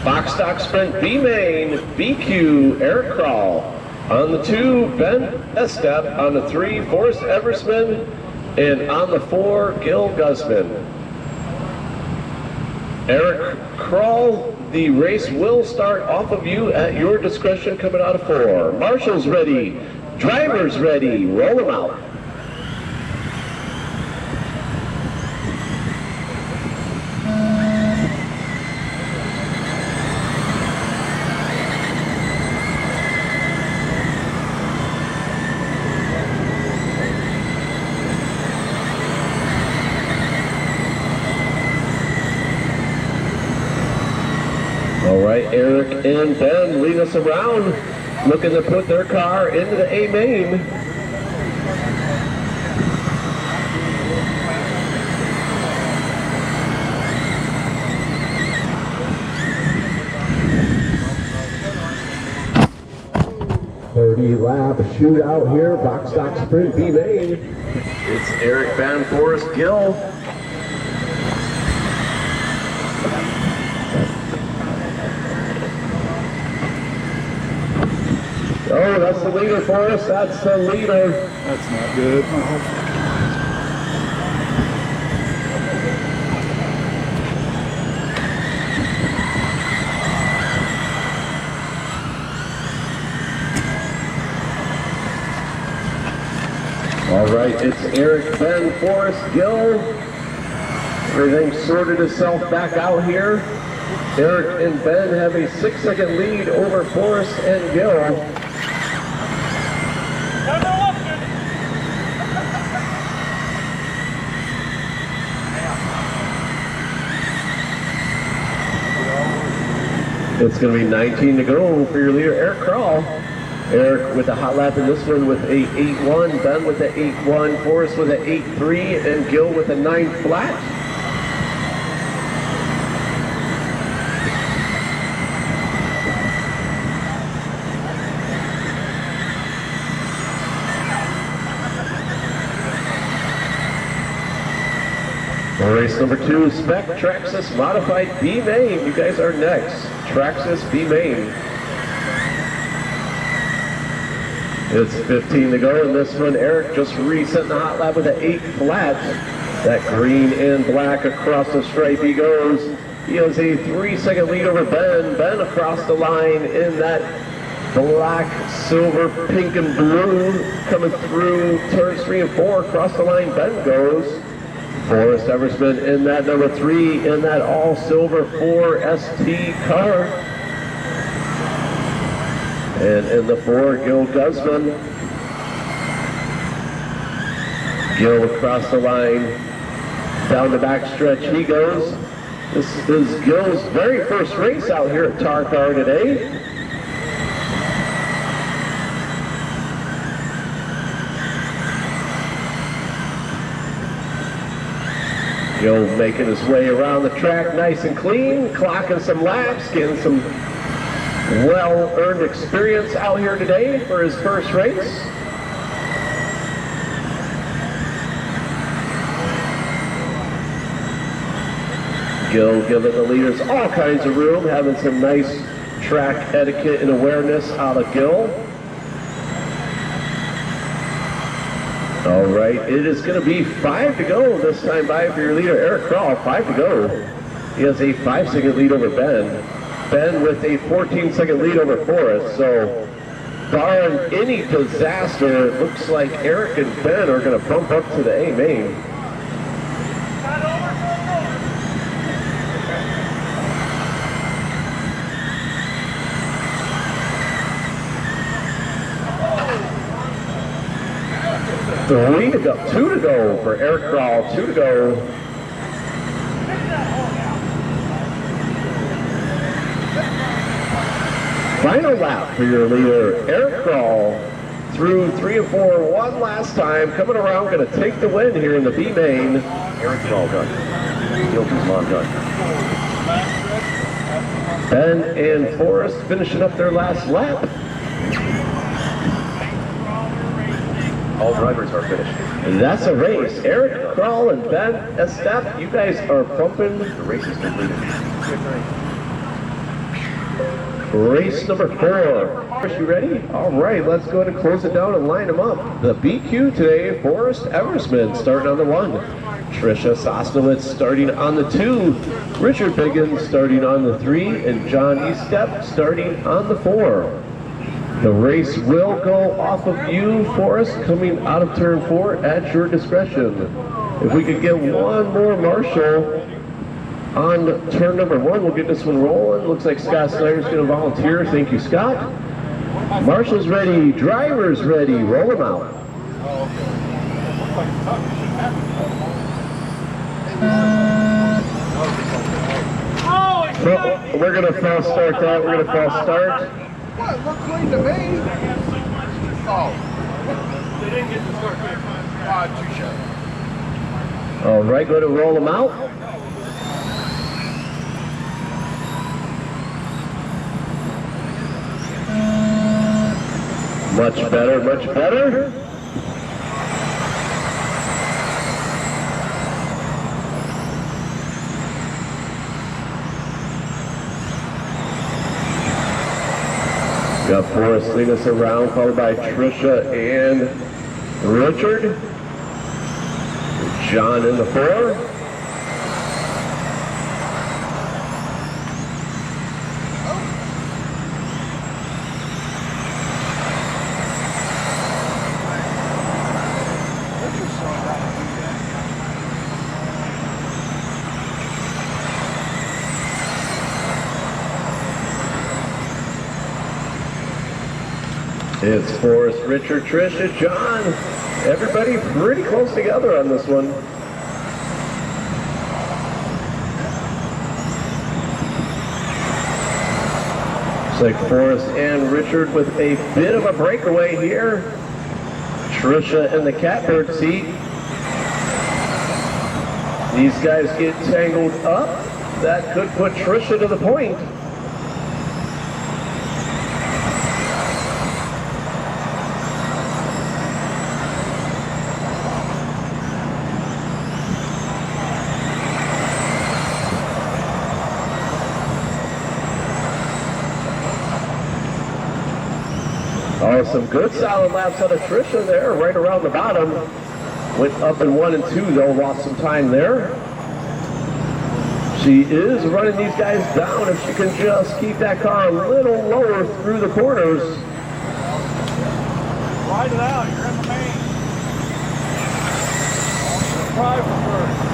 Box stock sprint B main, BQ, Eric Krall. On the 2, Ben Estep. On the 3, Forrest Eversman. And on the 4, Gil Guzman. Eric Krall, the race will start off of you at your discretion coming out of 4. Marshals ready, drivers ready, roll them out. All right, Eric and Ben lead us around, looking to put their car into the A main. Lap shootout here, box stock sprint B main. It's Eric, Ben, Forrest, Gil. Oh, that's the leader for us. That's the leader. That's not good. All right, it's Eric, Ben, Forrest, Gil. Everything sorted itself back out here. Eric and Ben have a 6-second lead over Forrest and Gil. It's going to be 19 to go for your leader, Eric Krall. Eric with a hot lap in this one with a 8-1, Ben with a 8-1, Forrest with a 8-3, and Gil with a 9 flat. Race number 2, Spec Traxxas Modified B main. You guys are next. Traxxas B main. It's 15 to go in this one. Eric just resetting the hot lap with an 8 flat. That green and black across the stripe he goes. He has a 3-second lead over Ben. Ben across the line in that black, silver, pink, and blue. Coming through turns 3 and 4 across the line, Ben goes. Forrest Eversman in that number 3 in that all silver 4 ST car. And in the 4, Gil Guzman. Gil across the line, down the back stretch he goes. This is Gil's very first race out here at Tar Car today. Gil making his way around the track nice and clean, clocking some laps, getting some well-earned experience out here today for his first race. Gil giving the leaders all kinds of room, having some nice track etiquette and awareness out of Gil. All right, it is going to be 5 to go this time by for your leader, Eric Krall. 5 to go. He has a 5-second lead over Ben. Ben with a 14-second lead over Forrest. So, barring any disaster, it looks like Eric and Ben are going to bump up to the A main. Three to go, 2 to go for Eric Krall, 2 to go. Final lap for your leader, Eric Krall, through 3 and 4 one last time, coming around, going to take the win here in the B main. Eric Krall done. Gil Guzman done. Ben and Forrest finishing up their last lap. All drivers are finished. And that's a race. Eric Krall and Ben Estep, you guys are pumping. The race is completed. Race number 4. Are you ready? All right, let's go ahead and close it down and line them up. The BQ today, Forrest Eversman starting on the 1. Trisha Sosnowitz starting on the 2. Richard Biggins starting on the 3. And John Estep starting on the 4. The race will go off of you, Forrest, coming out of turn 4 at your discretion. If we could get one more marshal on turn number 1, we'll get this one rolling. Looks like Scott Snyder's going to volunteer. Thank you, Scott. Marshals ready, drivers ready, roll them out. Oh, we're going to false start that. We're going to false start. What? Look clean to me. Oh. They didn't get the start. Touche. All right, go to roll them out. Much better, much better. Got Forrest leading us around, followed by Trisha and Richard. John in the 4. It's Forrest, Richard, Trisha, John. Everybody pretty close together on this one. Looks like Forrest and Richard with a bit of a breakaway here. Trisha in the catbird seat. These guys get tangled up. That could put Trisha to the point. Oh, some good solid laps out of Trisha there, right around the bottom. Went up in 1 and 2 though, lost some time there. She is running these guys down if she can just keep that car a little lower through the corners. Ride it out, you're in the main. Try for first.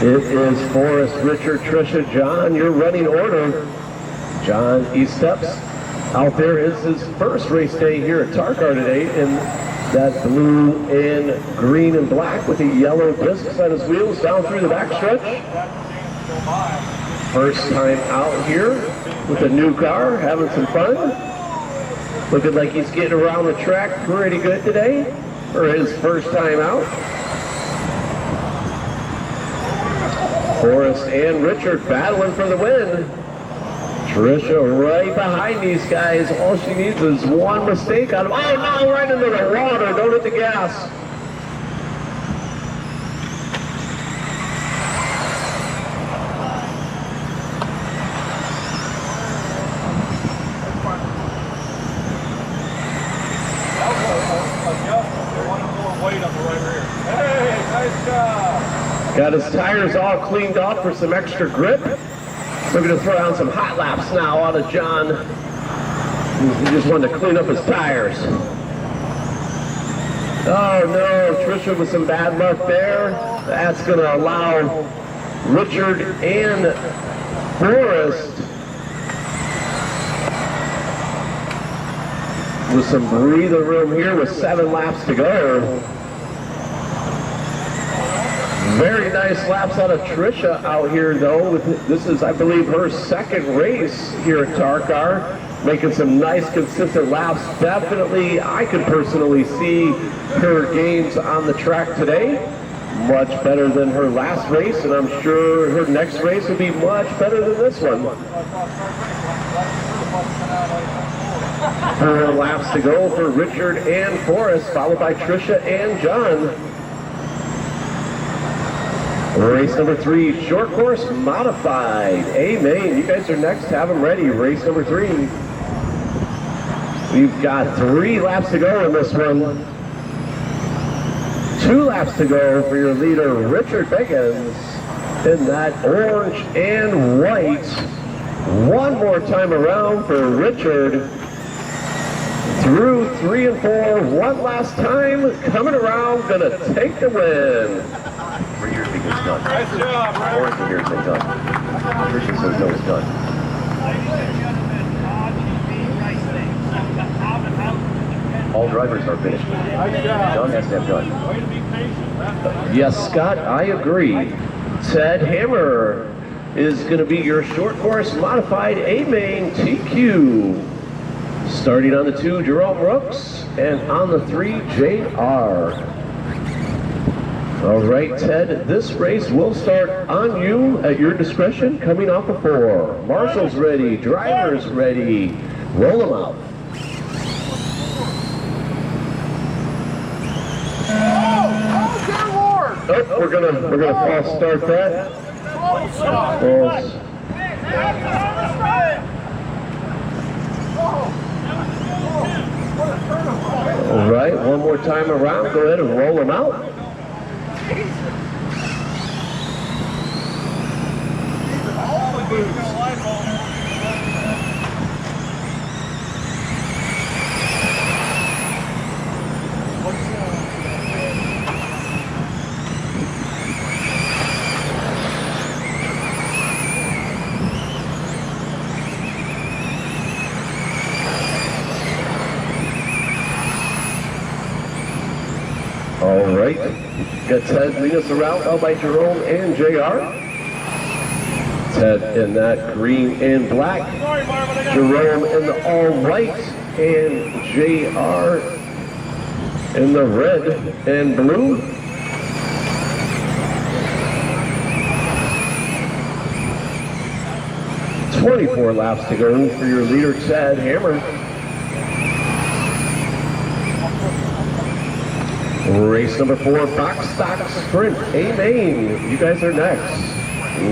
It is Forrest, Richard, Trisha, John, your running order. John Esteps out there is his first race day here at Tarkar today in that blue and green and black with the yellow discs on his wheels down through the backstretch. First time out here with a new car, having some fun. Looking like he's getting around the track pretty good today for his first time out. Forrest and Richard battling for the win. Trisha right behind these guys. All she needs is one mistake out of, oh no, right into the water. Don't hit the gas. Got his tires all cleaned off for some extra grip. We're going to throw down some hot laps now out of John. He just wanted to clean up his tires. Oh no, Trisha with some bad luck there. That's going to allow Richard and Forrest with some breather room here with 7 laps to go. Very nice laps out of Trisha out here though. This is, I believe, her second race here at Tarkar. Making some nice consistent laps. Definitely, I could personally see her gains on the track today. Much better than her last race, and I'm sure her next race will be much better than this one. 4 laps to go for Richard and Forrest, followed by Trisha and John. Race number 3, short course modified. A-Main, you guys are next. Have them ready. Race number 3. We've got 3 laps to go in this one. 2 laps to go for your leader, Richard Biggins, in that orange and white. One more time around for Richard. Through 3 and 4, one last time, coming around, gonna take the win. For years because it's done. Nice job, Ray. Or for years it's done. Richard says no, it's done. All drivers are finished. Done has to have done. Yes, Scott, I agree. Ted Hammer is going to be your short course modified A-Main TQ. Starting on the 2, Jerome Brooks, and on the 3, JR. All right, Ted, this race will start on you at your discretion, coming off of 4. Marshals ready, drivers ready. Roll them out. Oh, we're gonna false start that. False. All right, one more time around. Go ahead and roll them out. All right, got Ted leading us around out by Jerome and JR. Ted in that green and black, Jerome in the all white, and JR in the red and blue. "24 laps to go for your leader, Ted Hammer. Race number 4, Box Stock Sprint A-Main. You guys are next.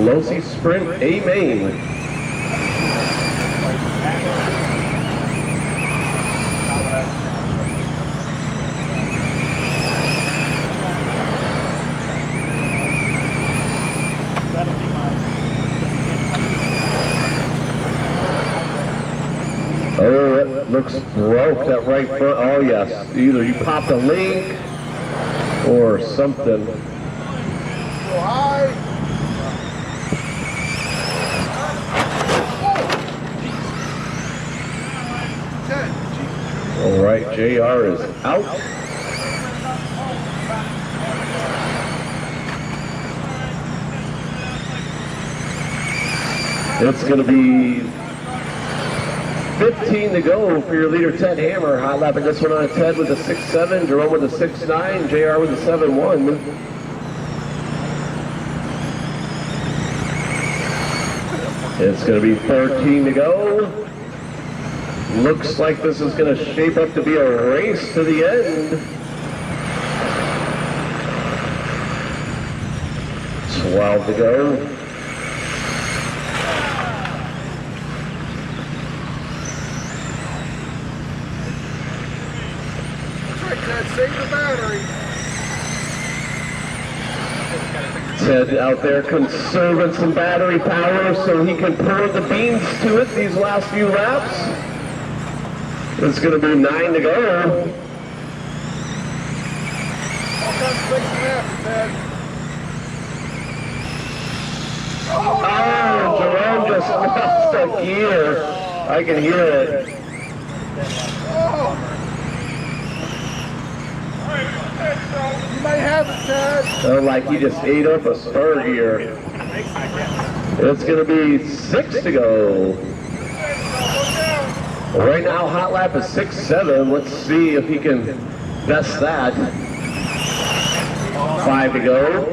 Losi Sprint A-Main. Oh, that looks broke, that right front. Oh, yes. Either you popped a link or something. Go high. All right, JR is out. It's going to be 15 to go for your leader, Ted Hammer. Hot lapping this one on Ted with a 6.7, Jerome with a 6.9, JR with a 7.1. It's going to be 13 to go. Looks like this is going to shape up to be a race to the end. 12 to go. Save the battery. Ted out there conserving some battery power so he can pour the beans to it these last few laps. It's going to be 9 to go. Oh, Jerome just lost a gear. I can hear it. You may have it, Ted. Oh, like he just ate up a spur gear. It's going to be 6 to go. Right now, hot lap is 6.7. Let's see if he can best that. 5 to go.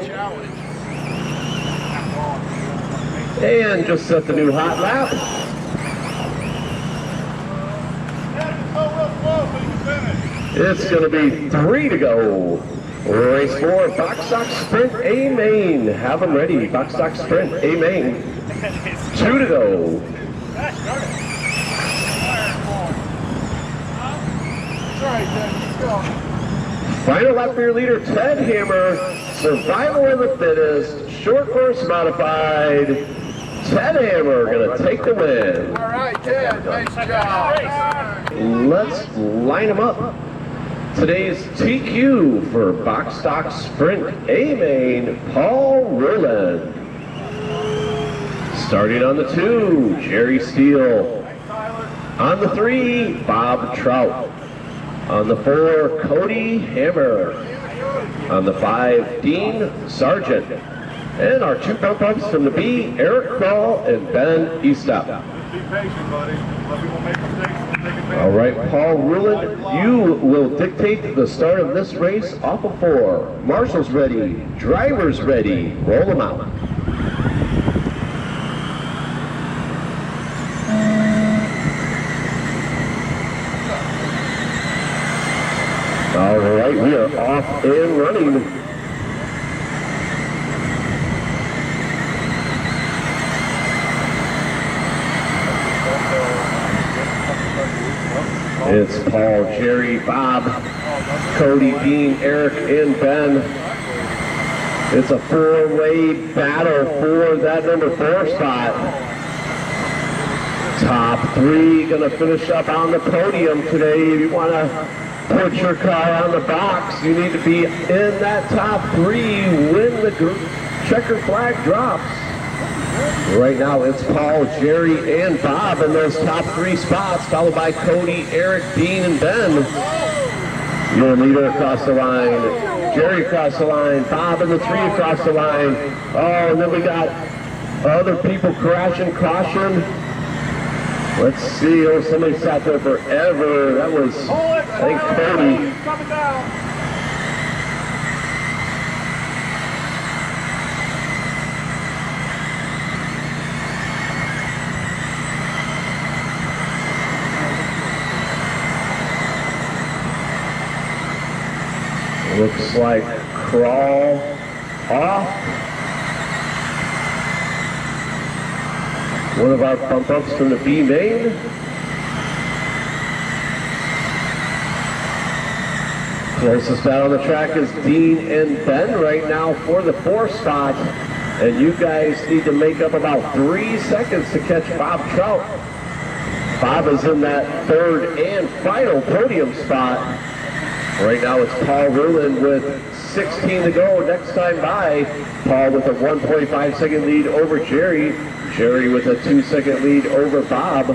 And just set the new hot lap. It's going to be 3 to go. Race 4, Box Stock Sprint A main. Have them ready. Box Stock Sprint A main. 2 to go. Final lap for your leader, Ted Hammer. Survival of the fittest. Short course modified. Ted Hammer going to take the win. All right, Ted, nice job. Let's line them up. Today's TQ for Box Stock Sprint A main, Paul Rowland. Starting on the 2, Jerry Steele. On the 3, Bob Trout. On the 4, Cody Hammer. On the 5, Dean Sargent. And our 2 bump ups from the B, Eric Kroll and Ben Estep. Be patient, buddy. Let people make mistakes. All right, Paul Rowland, you will dictate the start of this race off of 4. Marshals ready, drivers ready, roll them out. All right, we are off and running. It's Paul, Jerry, Bob, Cody, Dean, Eric, and Ben. It's a 4-way battle for that number 4 spot. Top 3 going to finish up on the podium today. If you want to put your car on the box, you need to be in that top 3 when the checker flag drops. Right now it's Paul, Jerry, and Bob in those top 3 spots, followed by Cody, Eric, Dean, and Ben. Your leader across the line, Jerry across the line, Bob and the 3 across the line. Oh, and then we got other people crashing, caution. Let's see, oh, somebody sat there forever. That was, I think, Cody. Coming down. Looks like Crawl off. One of our bump ups from the B main. Closest out on the track is Dean and Ben right now for the 4 spot. And you guys need to make up about 3 seconds to catch Bob Trout. Bob is in that 3rd and final podium spot. Right now it's Paul Rowland with 16 to go. Next time by, Paul with a 1.5 second lead over Jerry. Jerry with a 2 second lead over Bob.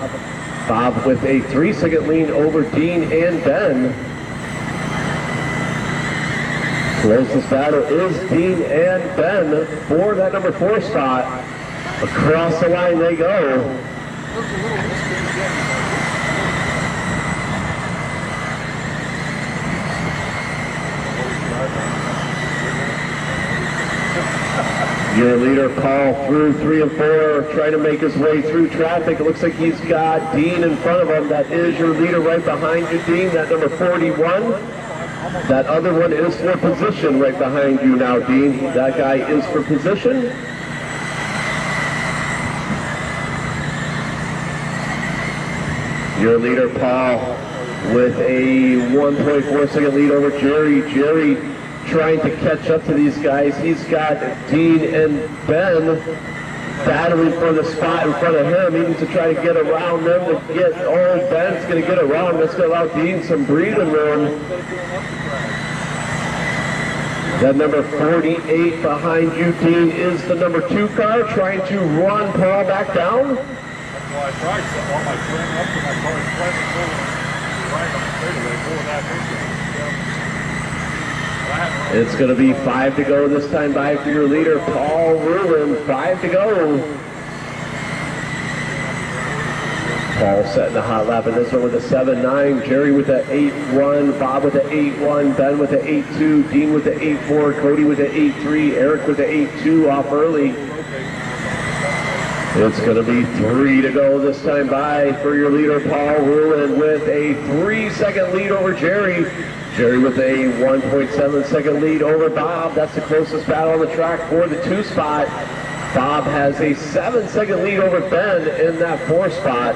Bob with a 3 second lead over Dean and Ben. Closest battle is Dean and Ben for that number 4 spot. Across the line they go. Your leader, Paul, through 3 and 4, trying to make his way through traffic. It looks like he's got Dean in front of him. That is your leader right behind you, Dean, that number 41. That other one is for position right behind you now, Dean. That guy is for position. Your leader, Paul, with a 1.4 second lead over Jerry. Jerry trying to catch up to these guys. He's got Dean and Ben battling for the spot in front of him. He needs to try to get around them to get, oh, Ben's going to get around. That's going to allow Dean some breathing room. That number 48 behind you, Dean, is the number 2 car trying to run Paul back down. That's why I tried to set all my friend up to my car slightly right on the straightaway for that. It's going to be 5 to go this time by for your leader, Paul Rowland. 5 to go. Paul setting the hot lap in this one with a 7.9. Jerry with the 8.1. Bob with the 8.1. Ben with the 8.2. Dean with the 8.4. Cody with the 8.3. Eric with the 8.2 off early. It's going to be 3 to go this time by for your leader, Paul Rowland, with a 3 second lead over Jerry. Jerry with a 1.7 second lead over Bob. That's the closest battle on the track for the 2 spot. Bob has a 7-second lead over Ben in that 4 spot.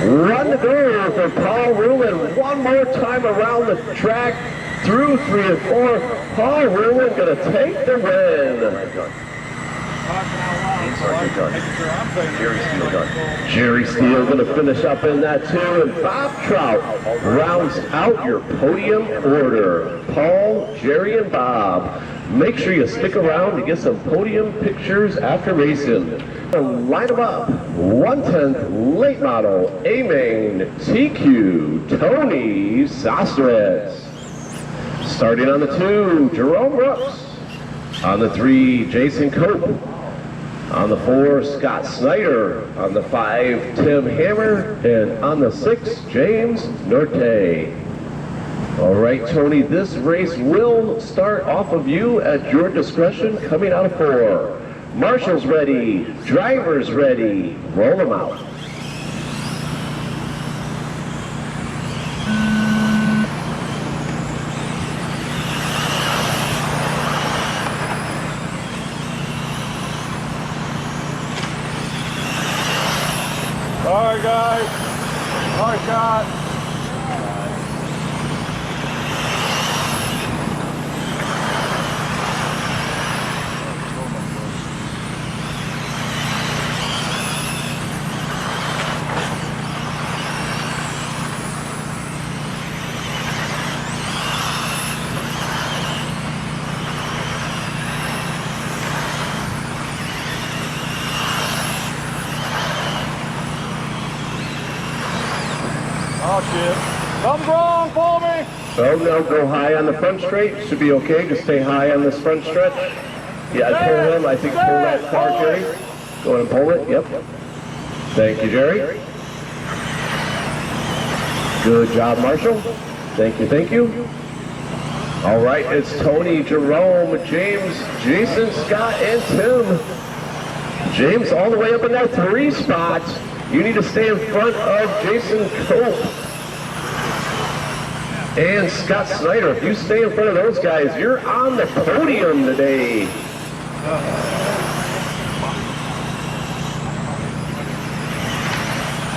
Run to go for Paul Ruhlin. One more time around the track through 3 and 4. Paul Ruhlin going to take the win. Jerry Steele going to finish up in that 2, and Bob Trout rounds out your podium order. Paul, Jerry, and Bob. Make sure you stick around to get some podium pictures after racing. Line them up. 1/10 late model A-Main TQ Tony Sostres. Starting on the 2, Jerome Brooks. On the 3, Jason Cope. On the 4, Scott Snyder. On the 5, Tim Hammer. And on the 6, James Norte. All right, Tony, this race will start off of you at your discretion, coming out of 4. Marshals ready, drivers ready, roll them out. All right, guys. All right, shot. Oh shit. Something's wrong, pull me! Oh no, go high on the front straight. Should be okay, just stay high on this front stretch. Yeah, pull him, I think pull that car, Jerry. Go ahead and pull it, yep. Thank you, Jerry. Good job, Marshall. Thank you, thank you. All right, it's Tony, Jerome, James, Jason, Scott, and Tim. James all the way up in that 3 spot. You need to stay in front of Jason Cope and Scott Snyder. If you stay in front of those guys, you're on the podium today.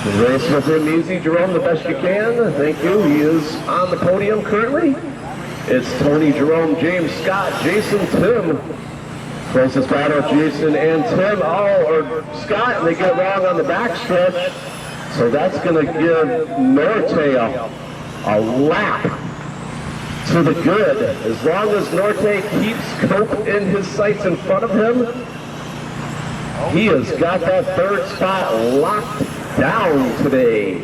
The race with him easy, Jerome, the best you can. Thank you. He is on the podium currently. It's Tony, Jerome, James, Scott, Jason, Tim. Closest battle, Jason and Tim, or Scott, and they get it wrong on the backstretch. So that's going to give Norte a lap to the good. As long as Norte keeps Cope in his sights in front of him, he has got that 3rd spot locked down today.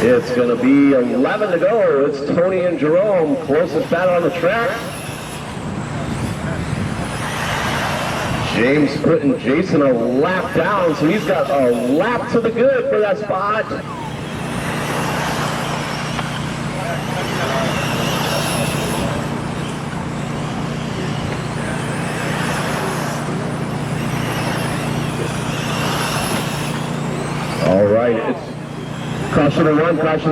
It's going to be 11 to go. It's Tony and Jerome, closest battle on the track. James putting Jason a lap down, so he's got a lap to the good for that spot. All right, it's caution in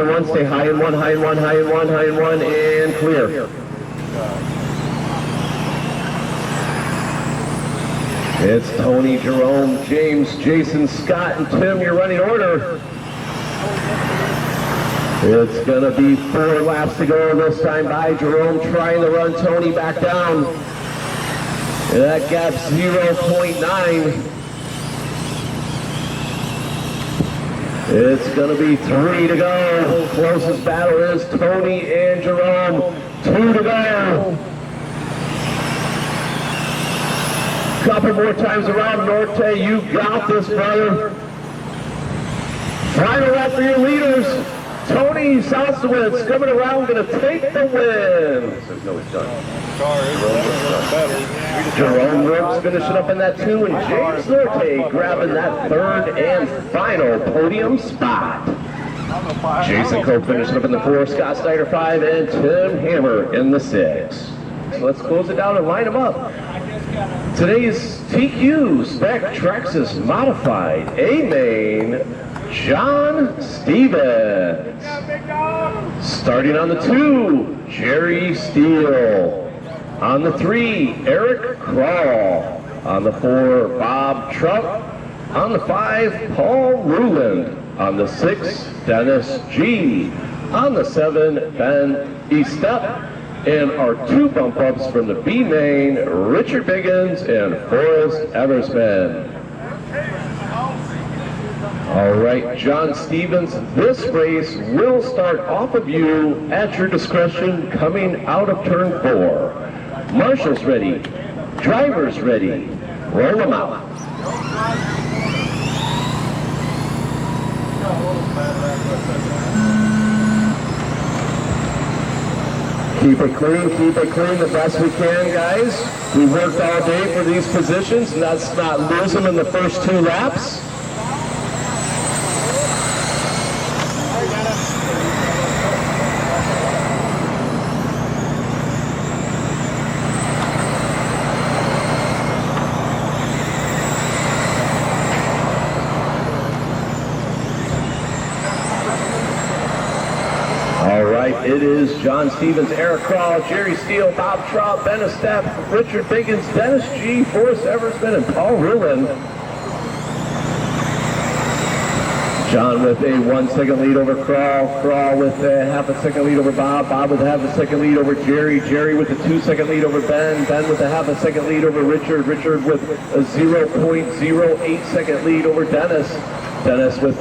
1, stay high in 1, high in 1, high in 1, high in 1, and clear. It's Tony, Jerome, James, Jason, Scott, and Tim, your running order. It's going to be 4 laps to go this time by Jerome, trying to run Tony back down. And that gap's 0.9. It's going to be 3 to go. Closest battle is Tony and Jerome. 2 to go. Couple more times around, Norte. You got this, brother. Final lap for your leaders. Tony Southwitz coming around, going to take the win. No, it's done. Jerome Brooks finishing up in that 2, and James Norte grabbing that 3rd and final podium spot. Jason Cope finishing up in the 4, Scott Snyder 5, and Tim Hammer in the 6. So let's close it down and line them up. Today's TQ Spec Traxxas Modified A-Main, John Stevens. Starting on the 2, Jerry Steele. On the 3, Eric Crawl. On the 4, Bob Truck. On the 5, Paul Ruland. On the 6, Dennis G. On the 7, Ben Estep. And our 2 bump ups from the B main, Richard Biggins and Forrest Eversman. All right, John Stevens, this race will start off of you at your discretion coming out of turn 4. Marshals ready, drivers ready, roll them out. Keep it clean the best we can, guys. We worked all day for these positions, and let's not lose them in the first 2 laps. It is John Stevens, Eric Crawl, Jerry Steele, Bob Traub, Ben Estep, Richard Biggins, Dennis G, Forrest Eversman, and Paul Ruland. John with a 1 second lead over Crawl, Crawl with a half a second lead over Bob, Bob with a half a second lead over Jerry, Jerry with a 2 second lead over Ben, Ben with a half a second lead over Richard, Richard with a 0.08 second lead over Dennis, Dennis with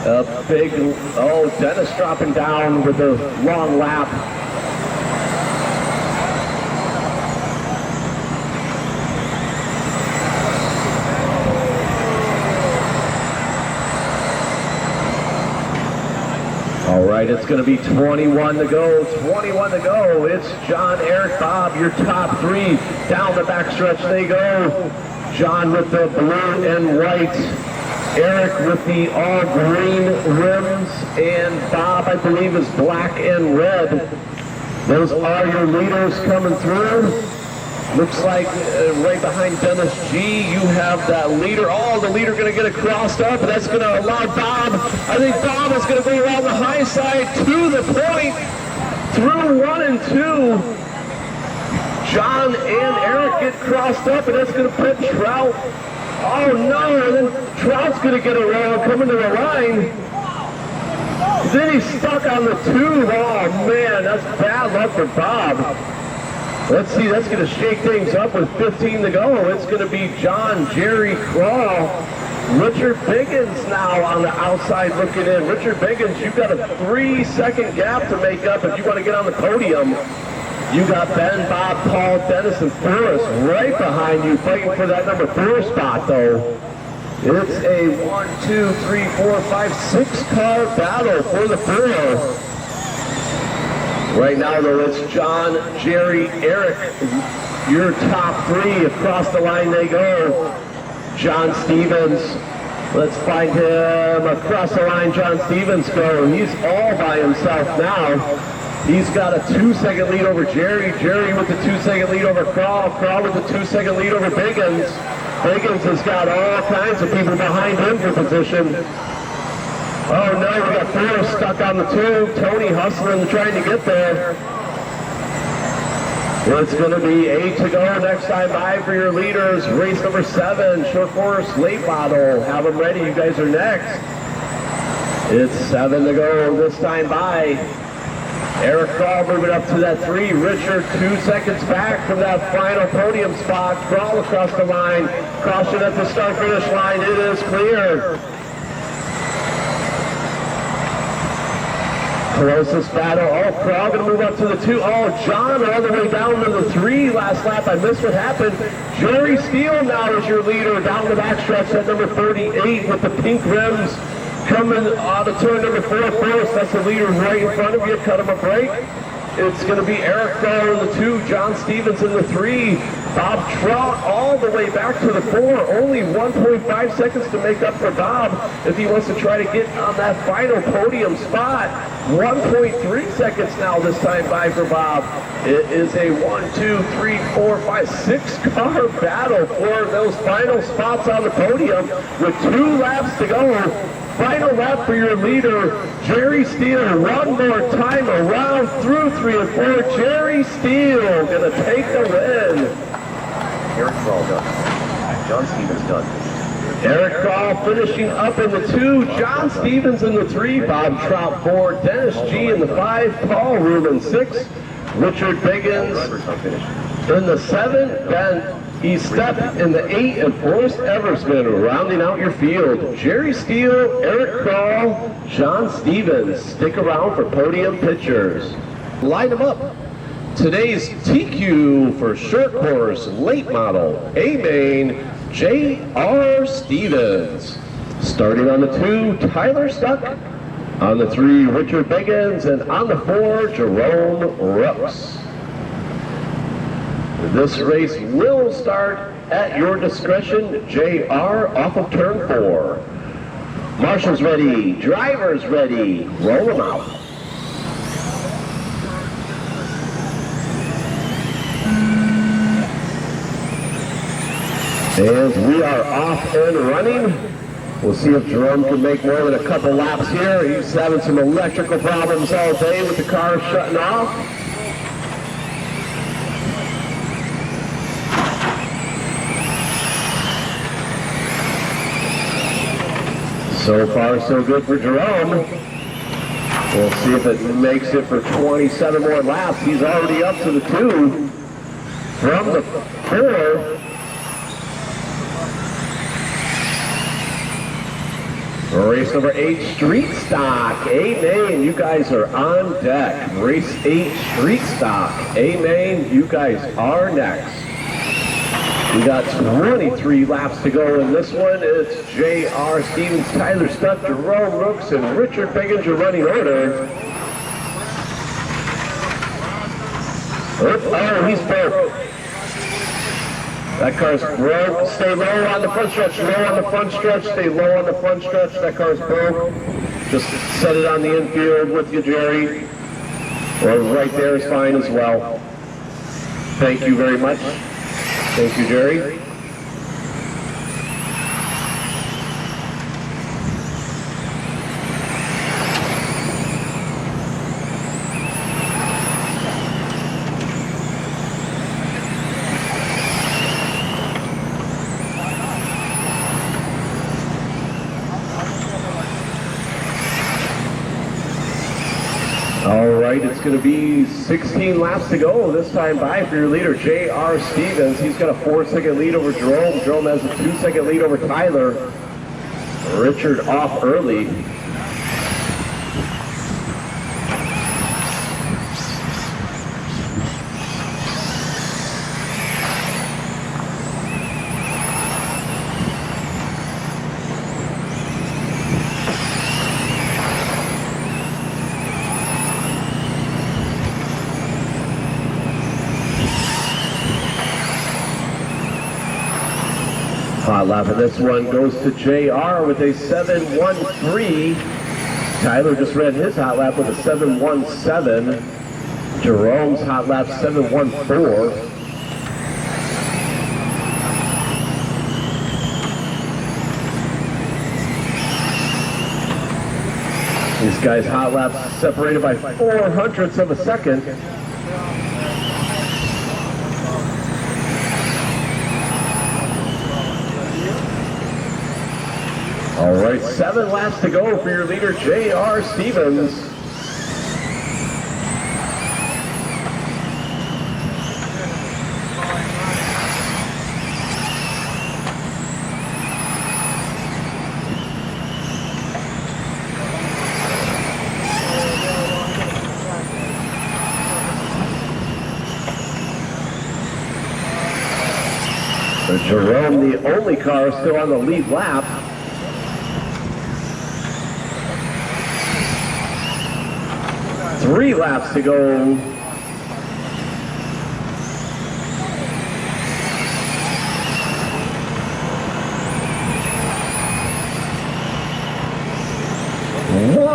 a big, Dennis dropping down with a long lap. All right, it's going to be 21 to go, 21 to go. It's John, Eric, Bob, your top 3. Down the backstretch they go. John with the blue and white. Eric with the all green rims, and Bob, I believe, is black and red. Those are your leaders coming through. Looks like right behind Dennis G, you have that leader. Oh, the leader going to get it crossed up, and that's going to allow Bob. I think Bob is going to go around the high side to the point, through 1 and 2. John and Eric get crossed up, and that's going to put Trout. Oh no, and then Trout's going to get around, coming to the line. Then he's stuck on the 2. Oh man, that's bad luck for Bob. Let's see, that's going to shake things up with 15 to go. It's going to be John, Jerry, Crawl, Richard Biggins now on the outside looking in. Richard Biggins, you've got a 3-second gap to make up if you want to get on the podium. You got Ben, Bob, Paul, Dennis, and Forrest right behind you, fighting for that number 4 spot, though. It's a 1, 2, 3, 4, 5, 6 car battle for the 4. Right now, though, it's John, Jerry, Eric, your top 3. Across the line they go. John Stevens. Let's find him across the line. John Stevens go. He's all by himself now. He's got a 2-second lead over Jerry. Jerry with the 2-second lead over Crawl. Crawl with the 2-second lead over Biggins. Biggins has got all kinds of people behind him for position. Oh no, we got Forrest stuck on the 2. Tony hustling, trying to get there. It's going to be 8 to go next time by for your leaders. Race number 7, Short Forest Late Model. Have them ready, you guys are next. It's 7 to go this time by. Eric Crawl moving up to that 3. Richard 2 seconds back from that final podium spot. Crawl across the line. Caution at the start-finish line. It is clear. Closest battle. Oh, Crawl going to move up to the 2. Oh, John all the way down to the 3 last lap. I missed what happened. Jerry Steele now is your leader down the backstretch at number 48 with the pink rims. Coming out of turn number 4 first. That's the leader right in front of you. Cut him a break. it's going to be Eric Dahl in the 2, John Stevens in the 3, Bob Trout all the way back to the 4. Only 1.5 seconds to make up for Bob if he wants to try to get on that final podium spot. 1.3 seconds now this time by for Bob. It is a 1, 2, 3, 4, 5, 6 car battle for those final spots on the podium with 2 laps to go. Final lap for your leader, Jerry Steele. One more time around through 3 and 4. Jerry Steele gonna take the win. Eric Dahl done. John Stevens done. Eric Dahl finishing up in the 2, John Stevens in the 3, Bob Trout 4, Dennis G in the 5, Paul Rubin 6, Richard Biggins in the 7, Ben Estep in the 8, and Forrest Eversman rounding out your field. Jerry Steele, Eric Dahl, John Stevens. Stick around for podium pictures. Line them up. Today's TQ for short course late model A-Main, J.R. Stevens. Starting on the 2, Tyler Stuck. On the 3, Richard Biggins. And on the 4, Jerome Rooks. This race will start at your discretion. JR off of turn 4. Marshals ready, drivers ready, roll them out. And we are off and running. We'll see if Jerome can make more than a couple laps here. He's having some electrical problems all day with the car shutting off. So far, so good for Jerome. We'll see if it makes it for 27 more laps. He's already up to the 2 from the 4. Race number 8, Street Stock. A-Main, you guys are on deck. Race 8, Street Stock. A-Main, you guys are next. We got 23 laps to go in this one. It's J.R. Stevens, Tyler Stuck, Jerome Rooks, and Richard Biggins, your running order. Oh, he's broke. That car's broke. Stay low on the front stretch, low on the front stretch, stay low on the front stretch. That car's broke. Just set it on the infield with you, Jerry. Or right there is fine as well. Thank you very much. Thank you, Jerry. It's going to be 16 laps to go this time by for your leader, J.R. Stevens. He's got a 4-second lead over Jerome. Jerome has a 2-second lead over Tyler. Richard off early. Hot lap of this one goes to JR with a 7:13. Tyler just ran his hot lap with a 7:17. Jerome's hot lap 7:14. These guys' hot laps separated by 0.04 of a second. All right, 7 laps to go for your leader, J.R. Stevens. So Jerome, the only car still on the lead lap. Three laps to go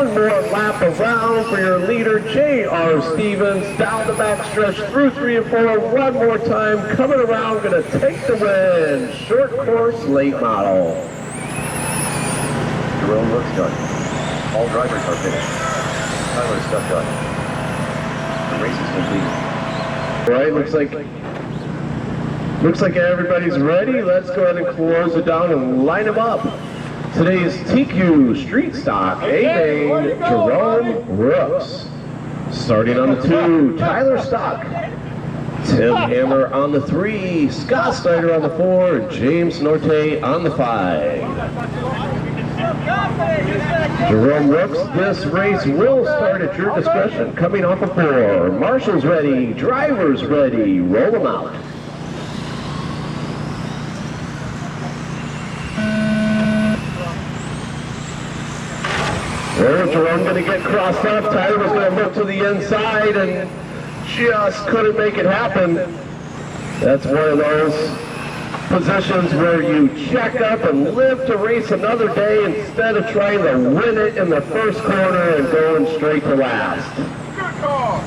one more lap around for your leader, J.R. Stevens, down the backstretch through 3 and 4, one more time, coming around, gonna take the win. Short course, late model. Jerome looks done. All drivers are finished. Tyler Stuck done. The race is complete. Right, looks like everybody's ready. Let's go ahead and close it down and line them up. Today's TQ Street Stock, A-Main, Jerome Brooks. Starting on the 2, Tyler Stock. Tim Hammer on the 3, Scott Snyder on the 4, and James Norte on the 5. Jerome Brooks, this race will start at your discretion. Coming off of 4, marshals ready, drivers ready, roll them out. There's Jerome going to get crossed up. Tyler was going to look to the inside and just couldn't make it happen. That's one of those positions where you check up and live to race another day instead of trying to win it in the first corner and going straight to last. Good call.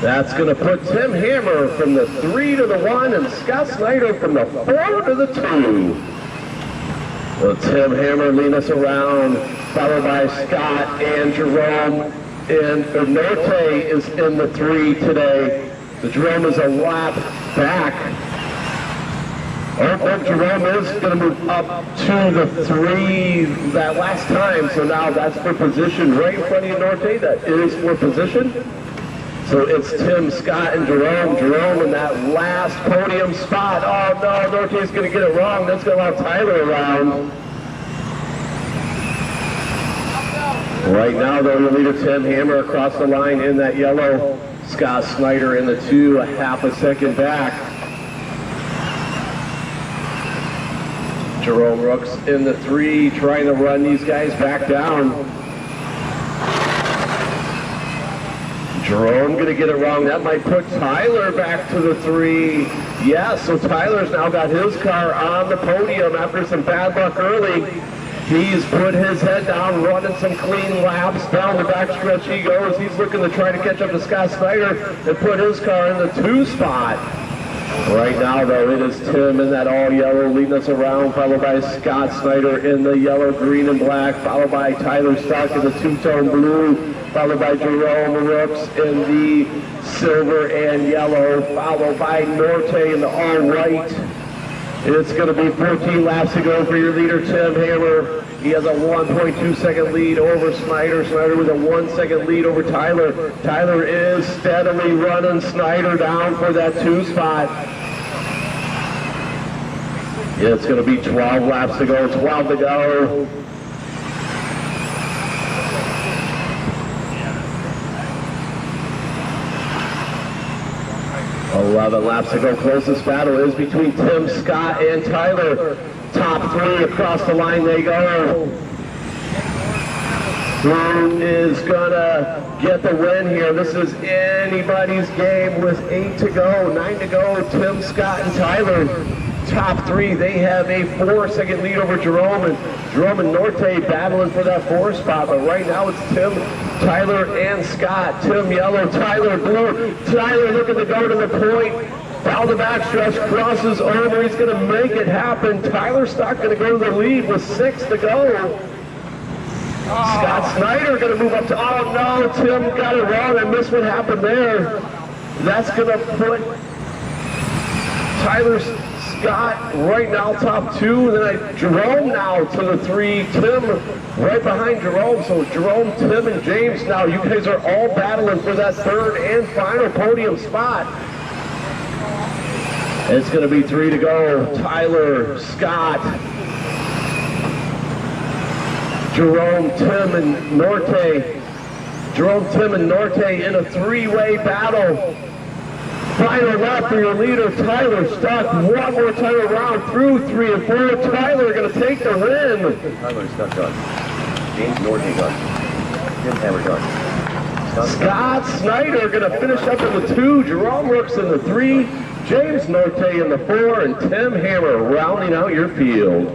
That's going to put Tim Hammer from the 3 to the 1 and Scott Snyder from the 4 to the 2. Well, Tim Hammer leading us around, followed by Scott and Jerome. And Norte is in the 3 today. The Jerome is a lap back. Oh, Jerome is going to move up to the 3 that last time. So now that's for position right in front of you, Norte. That is for position. So it's Tim, Scott, and Jerome. Jerome in that last podium spot. Oh no, Norte's going to get it wrong. That's going to allow Tyler around. Right now, though, your leader Tim Hammer across the line in that yellow. Scott Snyder in the 2, a half a second back. Jerome Brooks in the 3, trying to run these guys back down. Jerome going to get it wrong. That might put Tyler back to the 3. Yeah, so Tyler's now got his car on the podium after some bad luck early. He's put his head down, running some clean laps. Down the backstretch he goes. He's looking to try to catch up to Scott Snyder and put his car in the 2 spot. Right now, though, it is Tim in that all yellow leading us around, followed by Scott Snyder in the yellow, green, and black, followed by Tyler Stock in the 2-tone blue, followed by Jerome Brooks in the silver and yellow, followed by Norte in the all white. It's going to be 14 laps to go for your leader, Tim Hammer. He has a 1.2 second lead over Snyder. Snyder with a 1 second lead over Tyler. Tyler is steadily running Snyder down for that 2 spot. Yeah, it's going to be 12 laps to go, 12 to go. $11 laps to go. Closest battle is between Tim, Scott, and Tyler. Top 3 across the line they go. Who is gonna get the win here? This is anybody's game with 8 to go, 9 to go. Tim, Scott, and Tyler. Top 3, they have a 4 second lead over Jerome and Norte battling for that 4 spot. But right now it's Tim, Tyler, and Scott. Tim yellow, Tyler blue. Tyler looking to go to the point. Down the backstretch, crosses over. He's going to make it happen. Tyler Stock going to go to the lead with 6 to go. Scott Snyder going to move up to, oh no, Tim got it wrong. I missed what happened there. That's going to put Tyler Scott right now top 2, and then Jerome now to the 3, Tim right behind Jerome. So Jerome, Tim, and James now, you guys are all battling for that 3rd and final podium spot. It's going to be 3 to go. Tyler, Scott, Jerome, Tim, and Norte. Jerome, Tim, and Norte in a 3-way battle. Final lap for your leader, Tyler Stock. One more time around through 3 and 4. Tyler going to take the win. Tyler Stock done. James Norte done. Tim Hammer done. Scott Snyder going to finish up in the 2. Jerome Brooks in the 3. James Norte in the 4. And Tim Hammer rounding out your field.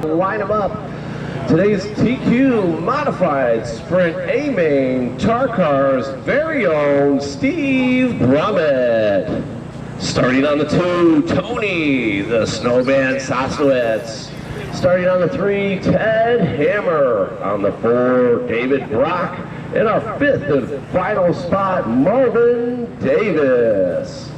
Line them up. today's TQ Modified Sprint A-Main Tarkar's very own Steve Brummett. Starting on the 2, Tony, the Snowman Sosnowitz. Starting on the 3, Ted Hammer. On the 4, David Brock. And our 5th and final spot, Marvin Davis.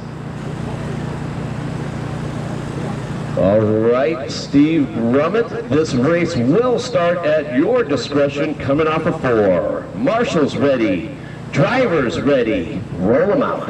All right, Steve Brummett, this race will start at your discretion coming off of 4. Marshals ready, drivers ready, roll them out.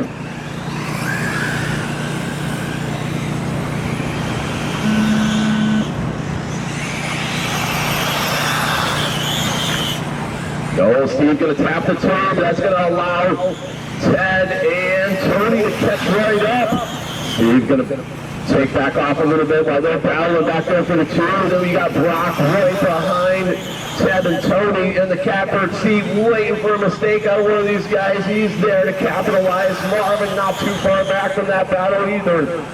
No, Steve going to tap the turn. That's going to allow Ted and Tony to catch right up. Steve going to take back off a little bit while they're battling back there for the 2. Then we got Brock right behind Ted and Tony in the catbird seat, waiting for a mistake out of one of these guys. He's there to capitalize. Marvin not too far back from that battle either.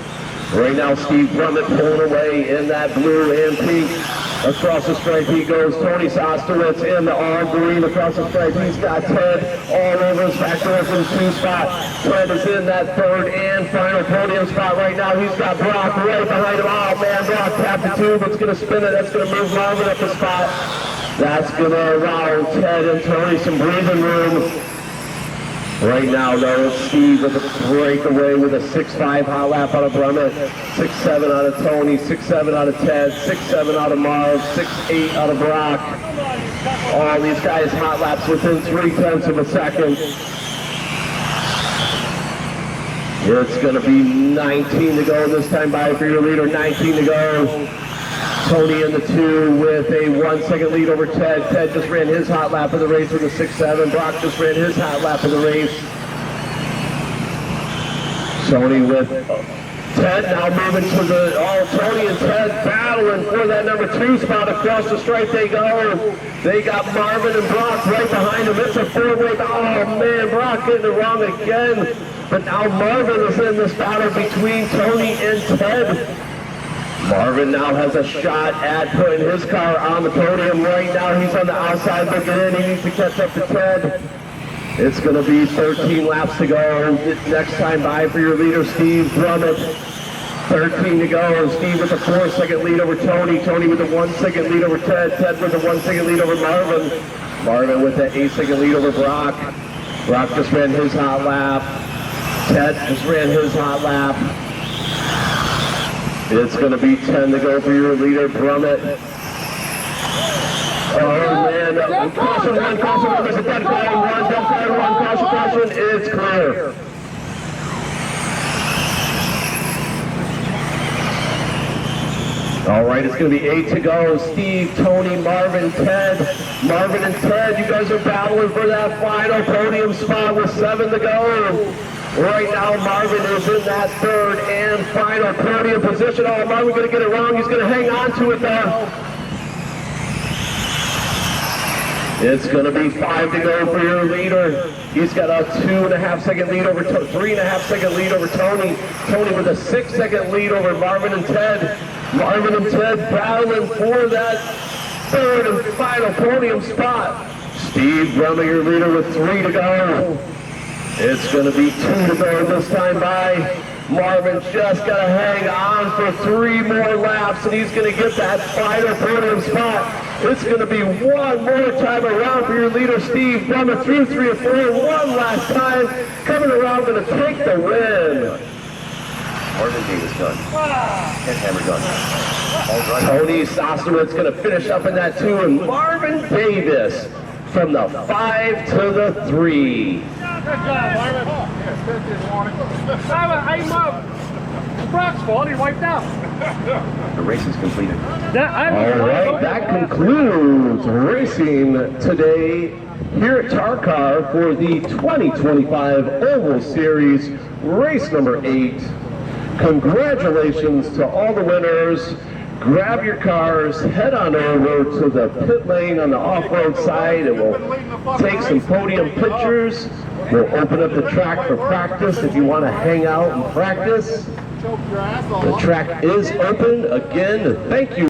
Right now, Steve Brummett pulling away in that blue and pink. Across the stripe he goes, Tony Sosnowitz in the all green across the stripe. He's got Ted all over his back door for the 2 spot. Ted is in that 3rd and final podium spot right now. He's got Brock right behind him. Oh man, Brock tapped the tube. It's going to spin it. That's going to move Marvin up the spot. That's going to allow Ted and Tony some breathing room. Right now, though, Steve with a breakaway with a 6.5 hot lap out of Brummett, 6.7 out of Tony, 6.7 out of Ted, 6.7 out of Marv, 6.8 out of Brock. All these guys hot laps within 0.3 of a second. It's going to be 19 to go this time by for your leader, 19 to go. Tony in the 2 with a 1 second lead over Ted. Ted just ran his hot lap of the race with a 6.7. Brock just ran his hot lap of the race. Tony with Ted now moving to the, Tony and Ted battling for that number 2 spot. Across the stripe they go. They got Marvin and Brock right behind them. It's a 4-way. Oh man, Brock getting it wrong again. But now Marvin is in this battle between Tony and Ted. Marvin now has a shot at putting his car on the podium right now. He's on the outside looking in. He needs to catch up to Ted. It's going to be 13 laps to go. Next time by for your leader, Steve Brummett. 13 to go. Steve with a 4 second lead over Tony. Tony with a 1 second lead over Ted. Ted with a 1 second lead over Marvin. Marvin with an 8 second lead over Brock. Brock just ran his hot lap. Ted just ran his hot lap. It's going to be 10 to go for your leader, Brummett. Oh man, caution, there's a dead flag, 1, dead flag, 1, caution, it's clear. All right, it's going to be 8 to go. Steve, Tony, Marvin, Ted. Marvin and Ted, you guys are battling for that final podium spot with 7 to go. Right now, Marvin is in that 3rd and final podium position. Oh, Marvin going to get it wrong. He's going to hang on to it though. It's going to be 5 to go for your leader. He's got a 2.5 second lead over, 3.5 second lead over Tony. Tony with a 6 second lead over Marvin and Ted. Marvin and Ted battling for that 3rd and final podium spot. Steve Brummett, your leader, with 3 to go. It's going to be 2 to go this time by. Marvin just got to hang on for 3 more laps, and he's going to get that final podium spot. It's going to be 1 more time around for your leader, Steve Brummett, through 3 and 4. 1 last time, coming around, going to take the win. Marvin Davis done. And Hammer done. Tony Sosnowitz going to finish up in that 2, and Marvin Davis from the 5 to the 3. Good job, Marvin. Brock's fault, he wiped out. The race is completed. All right, that concludes racing today here at Tarkar for the 2025 Oval Series, race number 8. Congratulations to all the winners. Grab your cars, head on over to the pit lane on the off-road side, and we'll take some podium pictures. We'll open up the track for practice if you want to hang out and practice. The track is open. Again, thank you.